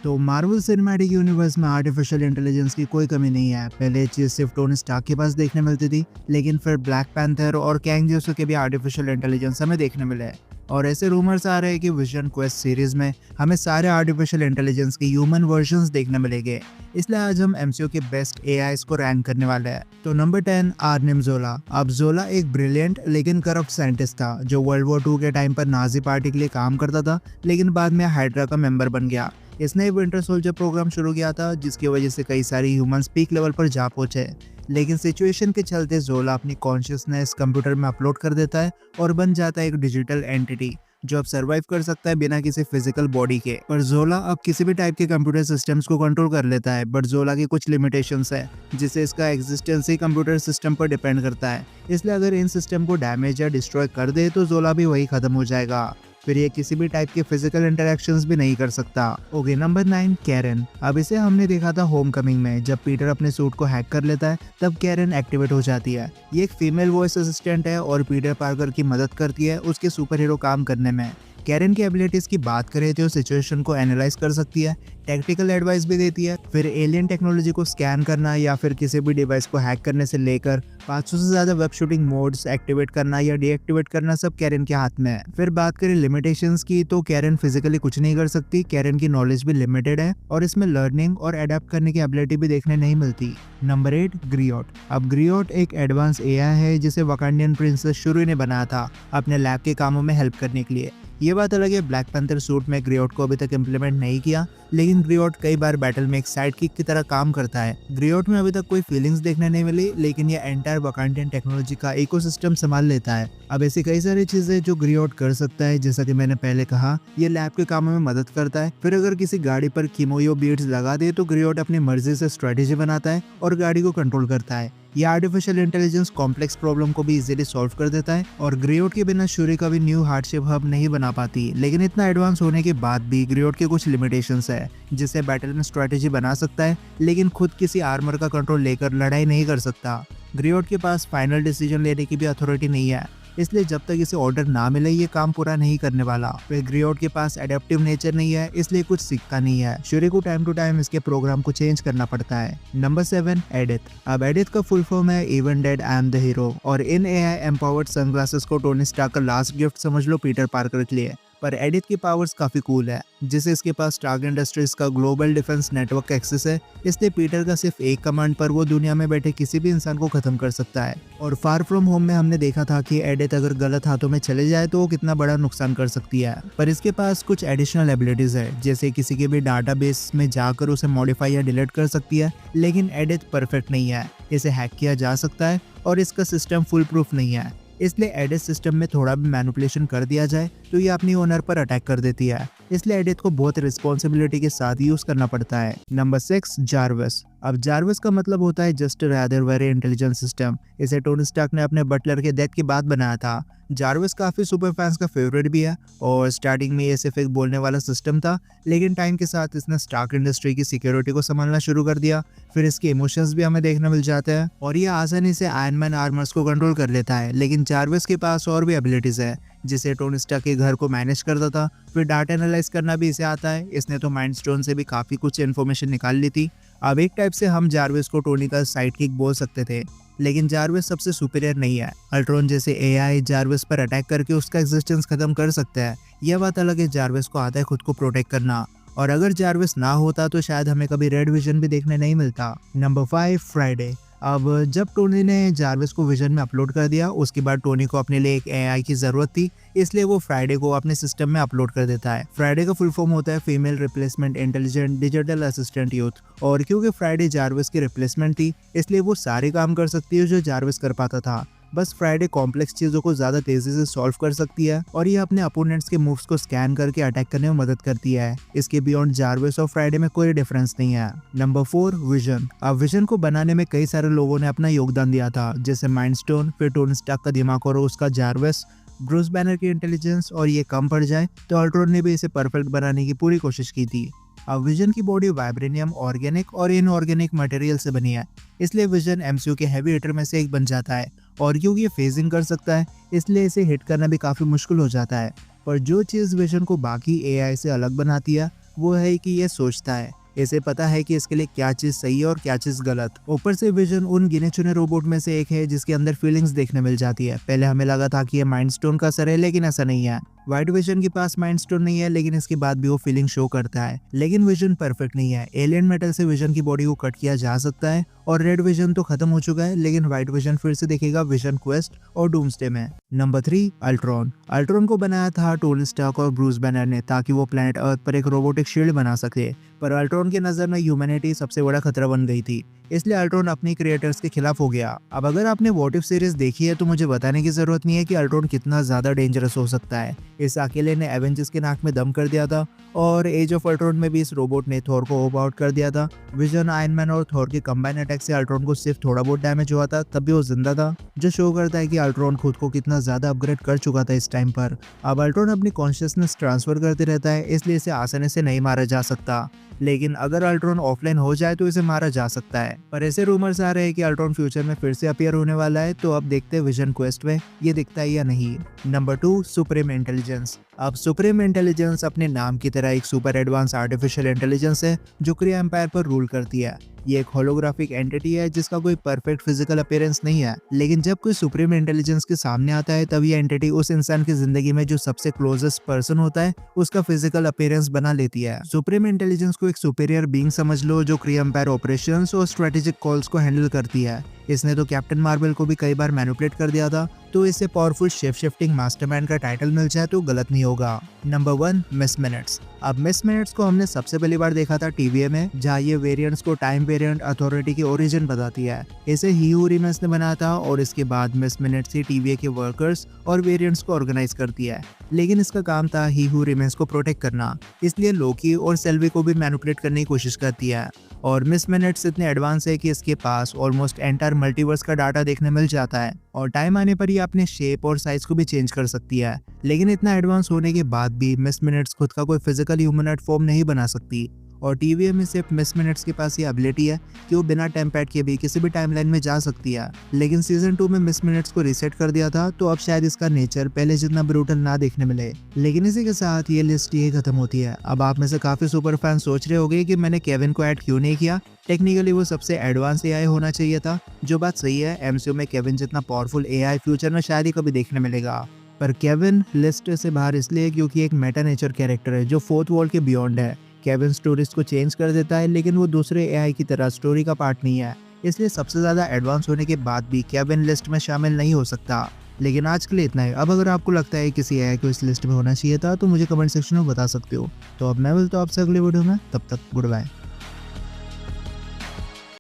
तो Marvel cinematic universe में artificial intelligence की कोई कमी नहीं है। पहले ये चीज सिर्फ टोनी स्टार्क के पास देखने मिलती थी, लेकिन फिर ब्लैक पैंथर और कैंग जैसो के भी आर्टिफिशियल इंटेलिजेंस हमें देखने मिले। और ऐसे रूमर्स आ रहे हैं कि विजन क्वेस्ट सीरीज में हमें सारे आर्टिफिशियल इंटेलिजेंस के ह्यूमन वर्जन्स देखने मिलेंगे। इसलिए आज हम एमसीयू के बेस्ट एआईज को रैंक करने वाले हैं। तो नंबर 10 आर्निम जोला। अब जोला एक ब्रिलियंट लेकिन करप्ट साइंटिस्ट था जो वर्ल्ड वॉर 2 के टाइम पर नाजी पार्टी के लिए काम करता था, लेकिन बाद में हाइड्रा का मेंबर बन गया। इसने विंटर सोल्जर प्रोग्राम शुरू किया था, जिसकी वजह से कई सारी ह्यूमंस पीक लेवल पर जा पहुंचे। लेकिन सिचुएशन के चलते जोला अपनी कॉन्शियसनेस कंप्यूटर में अपलोड कर देता है और बन जाता है एक डिजिटल एंटिटी जो अब सर्वाइव कर सकता है बिना किसी फिजिकल बॉडी के। पर जोला अब किसी भी टाइप के कंप्यूटर सिस्टम्स को कंट्रोल कर लेता है, बट जोला की कुछ लिमिटेशंस है, जिससे इसका एग्जिस्टेंस ही कंप्यूटर सिस्टम पर डिपेंड करता है। इसलिए अगर इन सिस्टम को डैमेज या डिस्ट्रॉय कर दे तो जोला भी वही खत्म हो जाएगा। फिर ये किसी भी टाइप के फिजिकल इंटरेक्शंस भी नहीं कर सकता। ओके, नंबर 9 कैरन। अब इसे हमने देखा था होमकमिंग में, जब पीटर अपने सूट को हैक कर लेता है तब कैरन एक्टिवेट हो जाती है। ये एक फीमेल वॉइस असिस्टेंट है और पीटर पार्कर की मदद करती है उसके सुपर हीरो काम करने में। कैरन की एबिलिटीज की बात करें तो सिचुएशन को एनालाइज कर सकती है, टेक्निकल एडवाइस भी देती है, फिर एलियन टेक्नोलॉजी को स्कैन करना या फिर किसी भी डिवाइस को हैक करने से लेकर 500 से ज्यादा वेब शूटिंग मोड्स एक्टिवेट करना या डीएक्टिवेट करना सब कैरन के हाथ में है। फिर बात करें लिमिटेशंस की तो कैरन फिजिकली कुछ नहीं कर सकती। कैरन की नॉलेज भी लिमिटेड है और इसमें लर्निंग और अडेप्ट करने की एबिलिटी भी देखने नहीं मिलती। नंबर 8 ग्रियोट। अब ग्रियोट एक एडवांस एआई है जिसे वकांडियन प्रिंसेस शुरू ने बनाया था अपने लैब के कामों में हेल्प करने के लिए। ये बात अलग है, ब्लैक पैंथर सूट में ग्रियोट को अभी तक इम्प्लीमेंट नहीं किया, लेकिन ग्रियोट कई बार बैटल में एक साइड किक की तरह काम करता है। ग्रियोट में अभी तक कोई फीलिंग्स देखने नहीं मिली, लेकिन ये एंटायर वकांडियन टेक्नोलॉजी का इकोसिस्टम संभाल लेता है। अब ऐसी कई सारी चीजें जो ग्रियोट कर सकता है, जैसा कि मैंने पहले कहा, ये लैब के कामों में मदद करता है। फिर अगर किसी गाड़ी पर कीमोयो बीट्स लगा दे तो ग्रियोट अपनी मर्जी से स्ट्रेटेजी बनाता है और गाड़ी को कंट्रोल करता है। ये आर्टिफिशियल इंटेलिजेंस कॉम्प्लेक्स प्रॉब्लम को भी इजीली सॉल्व कर देता है और ग्रियोट के बिना शूरी का भी न्यू हार्डशिप हब नहीं बना पाती। लेकिन इतना एडवांस होने के बाद भी ग्रियोट के कुछ लिमिटेशंस है, जिससे बैटल में स्ट्रेटेजी बना सकता है लेकिन खुद किसी आर्मर का कंट्रोल लेकर लड़ाई नहीं कर सकता। ग्रियोट के पास फाइनल डिसीजन लेने की भी अथॉरिटी नहीं है, इसलिए जब तक इसे ऑर्डर ना मिले ये काम पूरा नहीं करने वाला। फिर ग्रियोट के पास एडेप्टिव नेचर नहीं है, इसलिए कुछ सीखता नहीं है। शूरी को टाइम टू टाइम इसके प्रोग्राम को चेंज करना पड़ता है। Number 7 Edith. अब एडिथ का फुल फॉर्म है even dead I am the hero, और इन एआई एम्पावर्ड सनग्लासेस को टोनी स्टार्क का लास्ट गिफ्ट समझ लो पीटर पार्कर के लिए। पर एडिथ की पावर्स काफी कूल है, जिसे इसके पास स्टार्क इंडस्ट्रीज का ग्लोबल डिफेंस नेटवर्क एक्सेस है। इसलिए पीटर का सिर्फ एक कमांड पर वो दुनिया में बैठे किसी भी इंसान को खत्म कर सकता है। और फार फ्रॉम होम में हमने देखा था कि एडिथ अगर गलत हाथों में चले जाए तो वो कितना बड़ा नुकसान कर सकती है। पर इसके पास कुछ एडिशनल एबिलिटीज है, जैसे किसी के भी डाटाबेस में जाकर उसे मॉडिफाई या डिलीट कर सकती है। लेकिन एडिथ परफेक्ट नहीं है, इसे हैक किया जा सकता है और इसका सिस्टम फुल प्रूफ नहीं है। इसलिए एडिथ सिस्टम में थोड़ा भी मैनिपुलेशन कर दिया जाए तो ये अपनी ओनर पर अटैक कर देती है। इसलिए एडिथ को बहुत रिस्पॉन्सिबिलिटी के साथ यूज करना पड़ता है। Number 6 Jarvis. अब जार्विस का मतलब होता है just rather very intelligent system. इसे टोनी स्टार्क ने अपने बटलर के डेथ के बाद बनाया था। जार्विस काफी सुपर फैंस का फेवरेट भी है और स्टार्टिंग में ये सिर्फ एक बोलने वाला सिस्टम था, लेकिन टाइम के साथ इसने स्टार्क इंडस्ट्री की सिक्योरिटी को संभालना शुरू कर दिया। फिर इसके इमोशंस भी हमें देखने मिल जाते हैं और ये आसानी से आयरन मैन आर्मर्स को कंट्रोल कर लेता है। लेकिन जार्विस के पास और भी एबिलिटीज है, जिसे टोनी स्टार्क के घर को मैनेज करता था। फिर डाटा एनालाइज करना भी इसे आता है। इसने तो माइंड स्टोन से भी काफी कुछ इन्फॉर्मेशन निकाल ली थी। अब एक टाइप से हम जार्विस को टोनी का साइड किक बोल सकते थे, लेकिन जार्विस सबसे सुपीरियर नहीं है। अल्ट्रॉन जैसे एआई जार्विस पर अटैक करके उसका एग्जिस्टेंस खत्म कर सकता है। यह बात अलग है, जार्विस को आता है खुद को प्रोटेक्ट करना, और अगर जार्विस ना होता तो शायद हमें कभी रेड विजन भी देखने नहीं मिलता। Number 5 Friday. अब जब टोनी ने जार्विस को विजन में अपलोड कर दिया, उसके बाद टोनी को अपने लिए एक एआई की जरूरत थी, इसलिए वो फ्राइडे को अपने सिस्टम में अपलोड कर देता है। फ्राइडे का फुल फॉर्म होता है female replacement intelligent digital assistant youth, और क्योंकि फ्राइडे जार्विस की रिप्लेसमेंट थी, इसलिए वो सारे काम कर सकती है जो जार्विस कर पाता था। बस फ्राइडे कॉम्प्लेक्स चीजों को ज्यादा तेजी से सॉल्व कर सकती है और ये अपने अपोनेंट्स के मूव्स को स्कैन करके अटैक करने में मदद करती है। इसके बियॉन्ड जार्विस और फ्राइडे में कोई डिफरेंस नहीं है। Number 4 vision. अब विजन को बनाने में कई सारे लोगों ने अपना योगदान दिया था, जैसे माइंडस्टोन, फिर टोनी स्टार्क का दिमाग और उसका जार्विस, ब्रूस बैनर की इंटेलिजेंस, और ये कम पड़ जाए तो अल्ट्रॉन ने भी इसे परफेक्ट बनाने की पूरी कोशिश की थी। अब विजन की बॉडी वाइब्रेनियम, ऑर्गेनिक और इनऑर्गेनिक मटेरियल से बनी है, इसलिए विजन एमसीयू के हैवी हिटर में से एक बन जाता है। और क्योंकि ये फेजिंग कर सकता है, इसलिए इसे हिट करना भी काफी मुश्किल हो जाता है। पर जो चीज विजन को बाकी एआई से अलग बनाती है वो है कि ये सोचता है। इसे पता है कि इसके लिए क्या चीज सही है और क्या चीज गलत। ऊपर से विजन उन गिने चुने रोबोट में से एक है जिसके अंदर फीलिंग्स देखने मिल जाती है। पहले हमें लगा था कि ये माइंड स्टोन का असर है, लेकिन ऐसा नहीं है। व्हाइट विजन के पास माइंड स्टोन नहीं है, लेकिन इसके बाद भी वो फीलिंग शो करता है। लेकिन विजन परफेक्ट नहीं है। एलियन मेटल से विजन की बॉडी को कट किया जा सकता है और रेड विजन तो खत्म हो चुका है, लेकिन व्हाइट विजन फिर से दिखेगा विजन क्वेस्ट और डूम्सडे में। Number 3, Ultron. अल्ट्रॉन को बनाया था टोनी स्टार्क और ब्रूस बैनर ने ताकि वो प्लेनेट अर्थ पर एक रोबोटिक शील्ड बना सके, पर अल्ट्रॉन की नजर में ह्यूमैनिटी सबसे बड़ा खतरा बन गई थी, इसलिए अल्ट्रॉन अपने क्रिएटर्स के खिलाफ हो गया। अब अगर आपने व्हाट इफ सीरीज देखी है तो मुझे बताने की जरूरत नहीं है कि अल्ट्रॉन कितना ज्यादा डेंजरस हो सकता है। इस अकेले ने एवेंजर्स के नाक में दम कर दिया था और एज ऑफ अल्ट्रॉन में भी इस रोबोट ने थॉर को ओप आउट कर दिया था। विजन, आयरन मैन और थॉर के कंबाइन अटैक से अल्ट्रॉन को सिर्फ थोड़ा बहुत डैमेज हुआ था, तब भी वो जिंदा था, जो शो करता है कि अल्ट्रॉन खुद को कितना ज्यादा अपग्रेड कर चुका था इस टाइम पर। अब अल्ट्रॉन अपनी कॉन्शियसनेस ट्रांसफर करते रहता है, इसलिए इसे आसानी से नहीं मारा जा सकता, लेकिन अगर अल्ट्रॉन ऑफलाइन हो जाए तो इसे मारा जा सकता है। पर ऐसे रूमर्स आ रहे हैं कि अल्ट्रॉन फ्यूचर में फिर से अपीयर होने वाला है, तो अब देखते हैं विजन क्वेस्ट में ये दिखता है या नहीं। Number 2, supreme intelligence. अब सुप्रीम इंटेलिजेंस अपने नाम की तरह एक सुपर एडवांस आर्टिफिशियल इंटेलिजेंस है जो क्रिया एम्पायर पर रूल करती है। ये एक होलोग्राफिक एंटिटी है जिसका कोई परफेक्ट फिजिकल अपीयरेंस नहीं है, लेकिन जब कोई सुप्रीम इंटेलिजेंस के सामने आता है तब ये एंटिटी उस इंसान की जिंदगी में जो सबसे क्लोजेस्ट पर्सन होता है उसका फिजिकल अपीयरेंस बना लेती है। सुप्रीम इंटेलिजेंस को एक सुपीरियर बीइंग समझ लो जो क्रिया एम्पायर ऑपरेशंस और स्ट्रेटेजिक कॉल्स को हैंडल करती है। इसने तो कैप्टन मार्वल को भी कई बार मैनिपुलेट कर दिया था, तो इसे पावरफुल शेप शिफ्टिंग मास्टरमाइंड का टाइटल मिल जाए तो गलत नहीं होगा। Number 1, miss minutes. अब मिस मिनट्स को हमने सबसे पहली बार देखा था टीवीए में, जहाँ ये वेरिएंट्स को टाइम वेरिएंट अथॉरिटी की ओरिजिन बताती है। इसे हीहू रिमेंस ने बनाया था और इसके बाद मिस मिनट्स ही टीवीए के वर्कर्स और वेरिएंट्स को ऑर्गेनाइज करती है, लेकिन इसका काम था हीहू रिमेंस को प्रोटेक्ट करना, इसलिए लोकी और सेल्वी को भी मैनिपुलेट करने की कोशिश करती है। और मिस मिनट्स इतने एडवांस है कि इसके पास ऑलमोस्ट एंटायर मल्टीवर्स का डाटा देखने मिल जाता है और टाइम आने पर ये अपने शेप और साइज को भी चेंज कर सकती है। लेकिन इतना एडवांस होने के बाद भी मिस मिनट्स खुद का कोई फिजिकल ह्यूमनॉइड फॉर्म नहीं बना सकती और टीवीए में सिर्फ मिस मिनट्स के पास ये एबिलिटी है कि वो बिना टेम्पैड के भी किसी भी टाइमलाइन में जा सकती है। लेकिन सीजन 2 में मिस मिनट्स को रीसेट कर दिया था, तो अब शायद इसका नेचर पहले जितना ब्रूटल ना देखने मिले। लेकिन इसी के साथ ये लिस्ट ये खत्म होती है। अब आप में से काफी सुपर फैन सोच रहे होंगे कि मैंने केविन को ऐड क्यों नहीं किया। टेक्निकली वो सबसे एडवांस एआई होना चाहिए था, जो बात सही है। एमसीयू में केविन जितना पावरफुल एआई फ्यूचर में शायद ही कभी देखने मिलेगा, पर केविन लिस्ट से बाहर इसलिए क्योंकि एक मेटा नेचर कैरेक्टर है जो फोर्थ वॉल के बियॉन्ड है। केविन स्टोरीज को चेंज कर देता है, लेकिन वो दूसरे एआई की तरह स्टोरी का पार्ट नहीं है, इसलिए सबसे ज्यादा एडवांस होने के बाद भी केविन लिस्ट में शामिल नहीं हो सकता। लेकिन आज के लिए इतना है। अब अगर आपको लगता है किसी एआई को इस लिस्ट में होना चाहिए था तो मुझे कमेंट सेक्शन में बता सकते हो। तो अब मैं मिलता हूं आपसे अगले वीडियो में, तब तक गुड बाय।